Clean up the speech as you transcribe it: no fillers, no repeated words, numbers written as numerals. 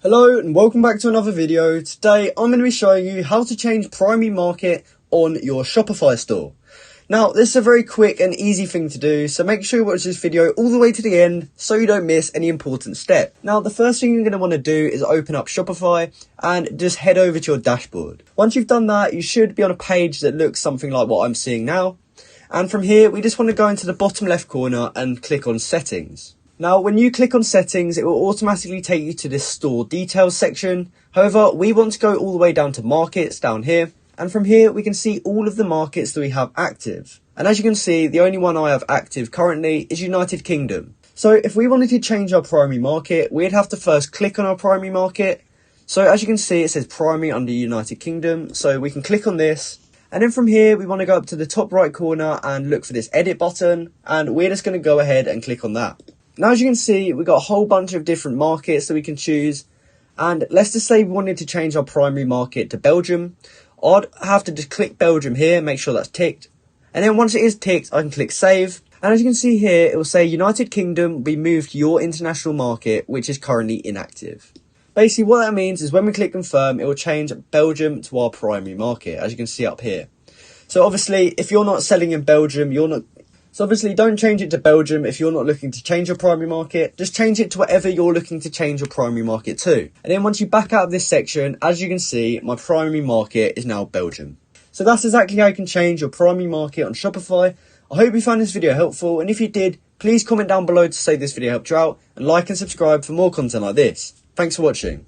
Hello and welcome back to another video. Today I'm going to be showing you how to change primary market on your Shopify store. Now this is a very quick and easy thing to do, so make sure you watch this video all the way to the end so you don't miss any important step. Now the first thing you're going to want to do is open up Shopify and just head over to your dashboard. Once you've done that, you should be on a page that looks something like what I'm seeing now. And from here we just want to go into the bottom left corner and click on settings. Now, when you click on settings, it will automatically take you to this store details section. However, we want to go all the way down to markets down here. And from here, we can see all of the markets that we have active. And as you can see, the only one I have active currently is United Kingdom. So if we wanted to change our primary market, we'd have to first click on our primary market. So as you can see, it says primary under United Kingdom. So we can click on this. And then from here, we want to go up to the top right corner and look for this edit button. And we're just going to go ahead and click on that. Now, as you can see, we've got a whole bunch of different markets that we can choose. And let's just say we wanted to change our primary market to Belgium. I'd have to just click Belgium here, make sure that's ticked. And then once it is ticked, I can click save. And as you can see here, it will say United Kingdom will be moved to your international market, which is currently inactive. Basically, what that means is when we click confirm, it will change Belgium to our primary market, as you can see up here. So obviously, if you're not selling in Belgium, So obviously don't change it to Belgium if you're not looking to change your primary market. Just change it to whatever you're looking to change your primary market to. And then once you back out of this section, as you can see, my primary market is now Belgium. So that's exactly how you can change your primary market on Shopify. I hope you found this video helpful. And if you did, please comment down below to say this video helped you out. And like and subscribe for more content like this. Thanks for watching.